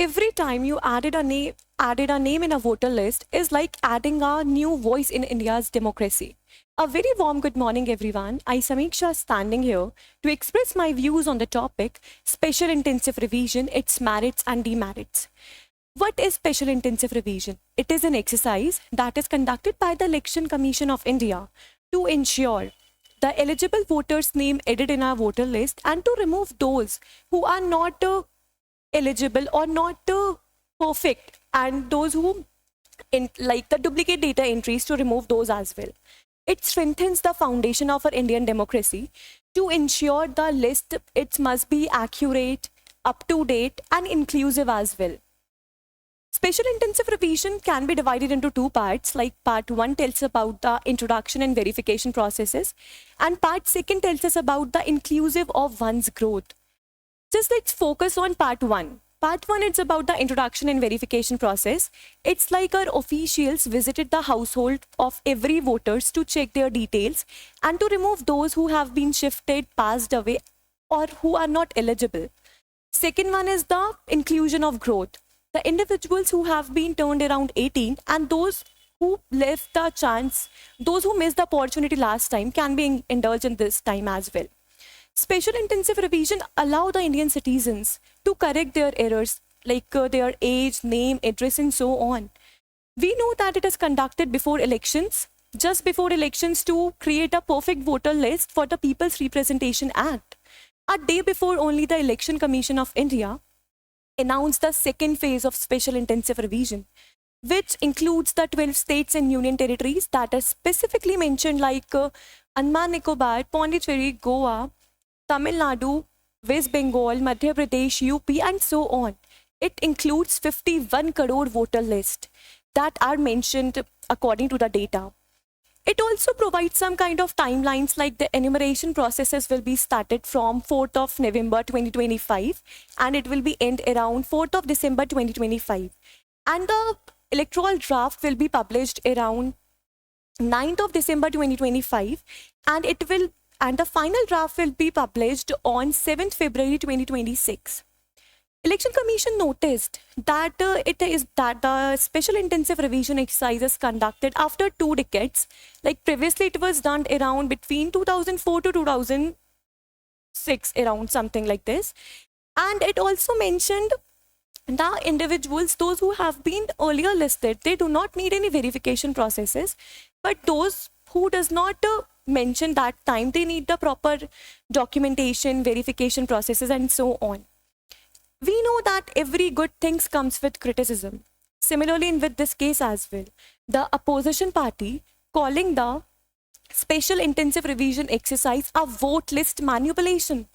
Every time you added a name in a voter list is like adding a new voice in India's democracy. A very warm good morning, everyone. I Samiksha standing here to express my views on the topic special intensive revision, its merits and demerits. What is special intensive revision? It is an exercise that is conducted by the Election Commission of India to ensure the eligible voters' name added in our voter list and to remove those who are not eligible or not perfect, and those who like the duplicate data entries, to remove those as well. It strengthens the foundation of our Indian democracy to ensure the list it must be accurate, up to date and inclusive as well. Special intensive revision can be divided into two parts, like part 1 tells about the introduction and verification processes, and part 2 tells us about the inclusive of one's growth. Just let's focus on part 1. Part 1 is about the introduction and verification process. It's like our officials visited the household of every voters to check their details and to remove those who have been shifted, passed away or who are not eligible. Second one is the inclusion of growth. The individuals who have been turned around 18 and those who left the chance, those who missed the opportunity last time can be indulged in this time as well. Special intensive revision allow the Indian citizens to correct their errors, like their age, name, address, and so on. We know that it is conducted before elections, just before elections, to create a perfect voter list for the People's Representation Act. A day before only, the Election Commission of India announced the second phase of special intensive revision, which includes the 12 states and union territories that are specifically mentioned, like Andaman Nicobar, Pondicherry, Goa, Tamil Nadu, West Bengal, Madhya Pradesh, UP, and so on. It includes 51 crore voter list that are mentioned according to the data. It also provides some kind of timelines, like the enumeration processes will be started from 4th of November 2025 and it will be end around 4th of December 2025. And the electoral draft will be published around 9th of December 2025 and the final draft will be published on 7th February 2026. Election Commission noticed that the special intensive revision exercise is conducted after 2 decades. Like previously, it was done around between 2004 to 2006, around something like this. And it also mentioned the individuals, those who have been earlier listed, they do not need any verification processes, but those who does not mention that time, they need the proper documentation, verification processes, and so on. We know that every good thing comes with criticism. Similarly, in with this case as well, the opposition party calling the special intensive revision exercise a vote list manipulation,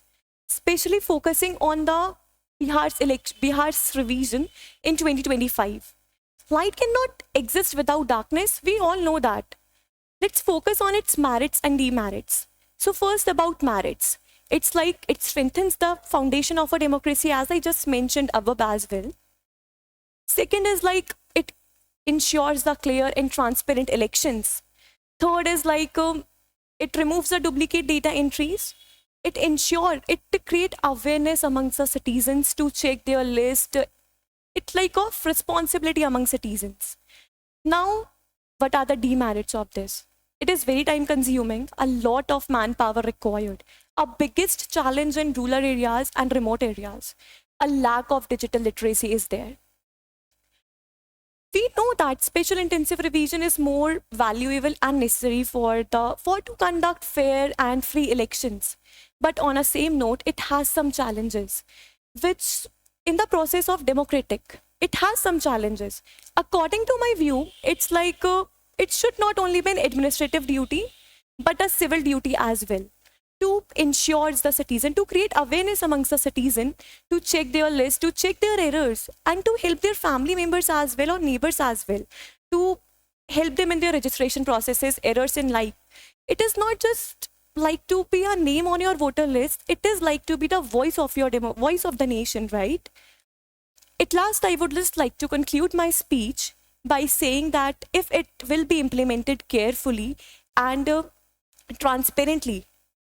especially focusing on the Bihar's revision in 2025. Light cannot exist without darkness. We all know that. Let's focus on its merits and demerits. So first, about merits. It's like it strengthens the foundation of a democracy, as I just mentioned above as well. Second is like it ensures the clear and transparent elections. Third is like it removes the duplicate data entries. It ensures it to create awareness amongst the citizens to check their list. It's like of responsibility among citizens. Now, what are the demerits of this? It is very time consuming, a lot of manpower required. Our biggest challenge in rural areas and remote areas, a lack of digital literacy is there. We know that special intensive revision is more valuable and necessary for to conduct fair and free elections. But on a same note, it has some challenges, which in the process of democratic, it has some challenges. According to my view, it's like it should not only be an administrative duty, but a civil duty as well, to ensure the citizen, to create awareness amongst the citizen, to check their list, to check their errors, and to help their family members as well or neighbors as well, to help them in their registration processes, errors in life. It is not just like to be a name on your voter list. It is like to be the voice of your voice of the nation, right? At last, I would just like to conclude my speech by saying that if it will be implemented carefully and transparently,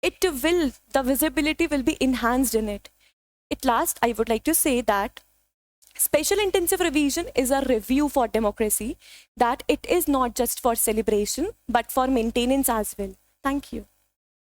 the visibility will be enhanced in it. At last, I would like to say that Special intensive revision is a review for democracy, that it is not just for celebration, but for maintenance as well. Thank you.